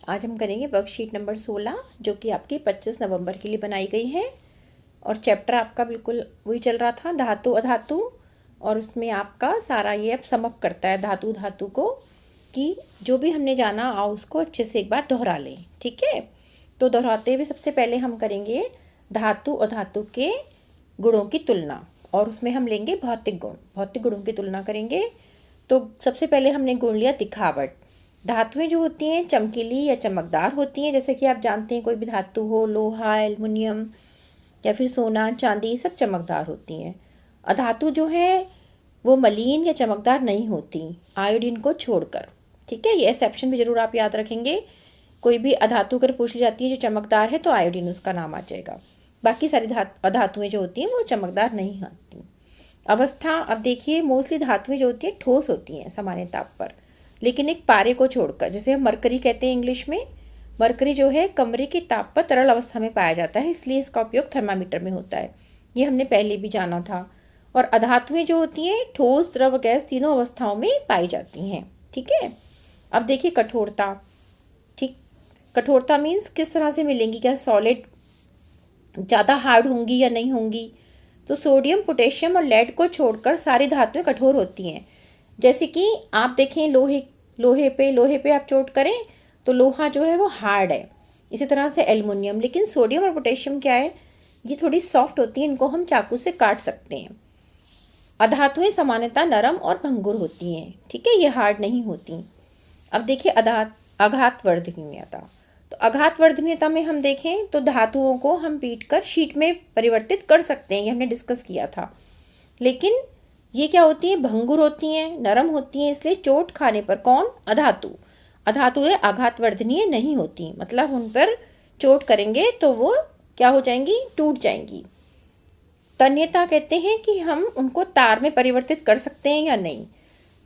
आज हम करेंगे वर्कशीट नंबर 16 जो कि आपकी 25 नवंबर के लिए बनाई गई है। और चैप्टर आपका बिल्कुल वही चल रहा था, धातु अधातु। और उसमें आपका सारा ये अब समअप करता है धातु धातु को, कि जो भी हमने जाना आओ उसको अच्छे से एक बार दोहरा लें। ठीक है, तो दोहराते हुए सबसे पहले हम करेंगे धातु अधातु के गुणों की तुलना, और उसमें हम लेंगे भौतिक गुण, भौतिक गुणों की तुलना करेंगे। तो सबसे पहले हमने गुण लिया दिखावट। धातुएं जो होती हैं चमकीली या चमकदार होती हैं, जैसे कि आप जानते हैं कोई भी धातु हो, लोहा, एल्युमिनियम या फिर सोना चांदी, सब चमकदार होती हैं। अधातु जो है वो मलिन या चमकदार नहीं होती, आयोडीन को छोड़कर। ठीक है, ये एक्सेप्शन भी जरूर आप याद रखेंगे। कोई भी अधातु अगर पूछ ली जाती है जो चमकदार है तो आयोडीन उसका नाम आ जाएगा। बाकी सारी अधातुएं जो होती हैं वो चमकदार नहीं होती। अवस्था, अब देखिए मोस्टली धातुएं जो होती हैं ठोस होती हैं सामान्य ताप पर, लेकिन एक पारे को छोड़कर, जैसे हम मरकरी कहते हैं इंग्लिश में। मरकरी जो है कमरे के ताप पर तरल अवस्था में पाया जाता है, इसलिए इसका उपयोग थर्मामीटर में होता है। ये हमने पहले भी जाना था। और अधातुएं जो होती हैं ठोस, द्रव, गैस तीनों अवस्थाओं में पाई जाती हैं। ठीक है, अब देखिए कठोरता। ठीक, कठोरता मीन्स किस तरह से मिलेंगी, क्या सॉलिड ज़्यादा हार्ड होंगी या नहीं होंगी। तो सोडियम, पोटेशियम और लेड को छोड़कर सारी धातुएं कठोर होती हैं। जैसे कि आप देखें लोहे पे आप चोट करें तो लोहा जो है वो हार्ड है। इसी तरह से एल्युमिनियम, लेकिन सोडियम और पोटेशियम क्या है, ये थोड़ी सॉफ्ट होती है, इनको हम चाकू से काट सकते हैं। अधातुएं सामान्यतः नरम और भंगुर होती हैं। ठीक है, ये हार्ड नहीं होती। अब देखिए आघात वर्धनीयता। तो आघात वर्धनीयता में हम देखें तो धातुओं को हम पीटकर शीट में परिवर्तित कर सकते हैं, ये हमने डिस्कस किया था। लेकिन ये क्या होती हैं, भंगुर होती हैं, नरम होती हैं, इसलिए चोट खाने पर कौन, अधातुएं आघात वर्धनीय नहीं होती, मतलब उन पर चोट करेंगे तो वो क्या हो जाएंगी, टूट जाएंगी। तन्यता कहते हैं कि हम उनको तार में परिवर्तित कर सकते हैं या नहीं।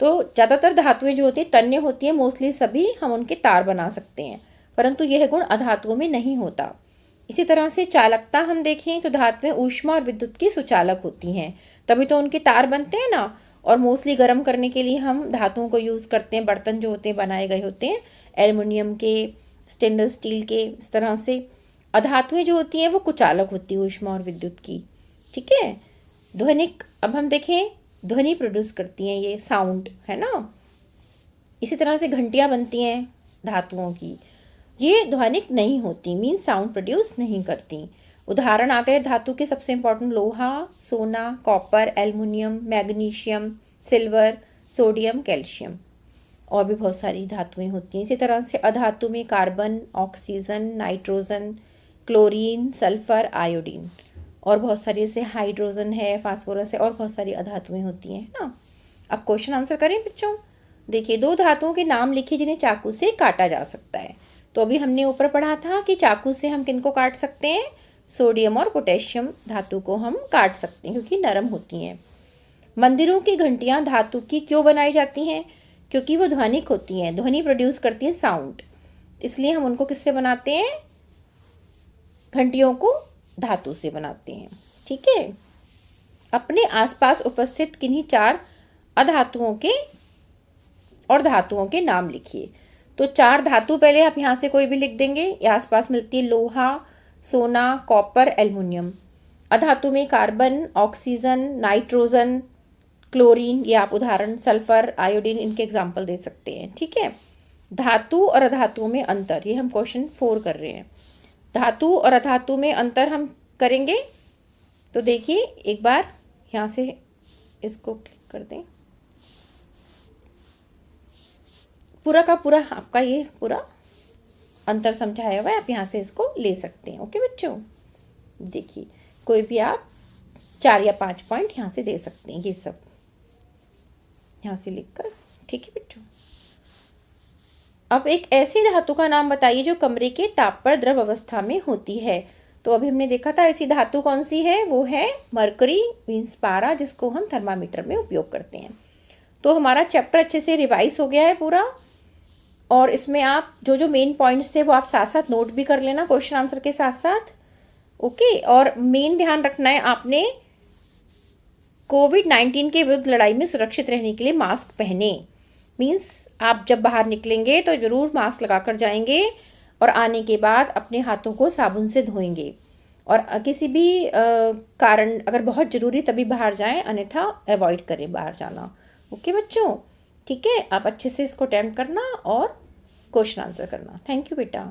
तो ज़्यादातर धातुएं जो होती हैं तन्य होती हैं, मोस्टली सभी हम उनके तार बना सकते हैं, परंतु यह गुण अधातुओं में नहीं होता। इसी तरह से चालकता हम देखें तो धातुएं ऊष्मा और विद्युत की सुचालक होती हैं, तभी तो उनके तार बनते हैं ना। और मोस्टली गर्म करने के लिए हम धातुओं को यूज़ करते हैं, बर्तन जो होते हैं बनाए गए होते हैं एल्युमिनियम के, स्टेनलेस स्टील के, इस तरह से। अधातुएं जो होती हैं वो कुचालक होती है ऊष्मा और विद्युत की। ठीक है, ध्वनिक, अब हम देखें ध्वनि प्रोड्यूस करती हैं, ये साउंड है ना। इसी तरह से घंटियाँ बनती हैं धातुओं की, ये ध्वनिक नहीं होती, मीन साउंड प्रोड्यूस नहीं करती। उदाहरण आ गए धातु के सबसे इंपॉर्टेंट, लोहा, सोना, copper, aluminium, magnesium, silver, sodium, calcium, और भी बहुत सारी धातुएं होती हैं। इसी तरह से अधातु में carbon, oxygen, nitrogen, chlorine, sulphur, iodine, और बहुत सारी, जैसे हाइड्रोजन है, फास्फोरस है, और बहुत सारी अधातुएं होती हैं ना। अब क्वेश्चन आंसर करें बच्चों। देखिए, दो धातुओं के नाम लिखिए जिन्हें चाकू से काटा जा सकता है। तो अभी हमने ऊपर पढ़ा था कि चाकू से हम किनको काट सकते हैं, सोडियम और पोटेशियम धातु को हम काट सकते हैं क्योंकि नरम होती हैं। मंदिरों की घंटियां धातु की क्यों बनाई जाती हैं, क्योंकि वो ध्वनिक होती हैं, ध्वनि प्रोड्यूस करती हैं, साउंड, इसलिए हम उनको किससे बनाते हैं, घंटियों को धातु से बनाते हैं। ठीक है, अपने आसपास उपस्थित किन्हीं चार अधातुओं के और धातुओं के नाम लिखिए। तो चार धातु पहले आप यहाँ से कोई भी लिख देंगे, ये आसपास मिलती है, लोहा, सोना, कॉपर, एल्युमिनियम। अधातु में कार्बन, ऑक्सीजन, नाइट्रोजन, क्लोरीन, ये आप उदाहरण, सल्फर, आयोडीन, इनके एग्जाम्पल दे सकते हैं। ठीक है, धातु और अधातुओं में अंतर, ये हम क्वेश्चन 4 कर रहे हैं। धातु और अधातु में अंतर हम करेंगे, तो देखिए एक बार यहाँ से इसको क्लिक कर दें, पूरा का पूरा आपका ये पूरा अंतर समझाया हुआ है, आप यहाँ से इसको ले सकते हैं। ओके बच्चों, देखिए कोई भी आप 4 या 5 पॉइंट यहाँ से दे सकते हैं, ये सब यहाँ से लिखकर। ठीक है बच्चों, अब एक ऐसी धातु का नाम बताइए जो कमरे के ताप पर द्रव अवस्था में होती है। तो अभी हमने देखा था ऐसी धातु कौन सी है, वो है मरकरी मीन्स पारा, जिसको हम थर्मामीटर में उपयोग करते हैं। तो हमारा चैप्टर अच्छे से रिवाइज हो गया है पूरा, और इसमें आप जो जो मेन पॉइंट्स थे वो आप साथ साथ नोट भी कर लेना क्वेश्चन आंसर के साथ साथ। ओके, और मेन ध्यान रखना है आपने, कोविड-19 के विरुद्ध लड़ाई में सुरक्षित रहने के लिए मास्क पहने, मीन्स आप जब बाहर निकलेंगे तो ज़रूर मास्क लगा कर जाएंगे। और आने के बाद अपने हाथों को साबुन से धोएंगे। और किसी भी कारण अगर बहुत ज़रूरी तभी बाहर जाएं, अन्यथा अवॉइड करें बाहर जाना। ओके बच्चों, ठीक है, आप अच्छे से इसको अटेम्प्ट करना और क्वेश्चन आंसर करना। थैंक यू बेटा।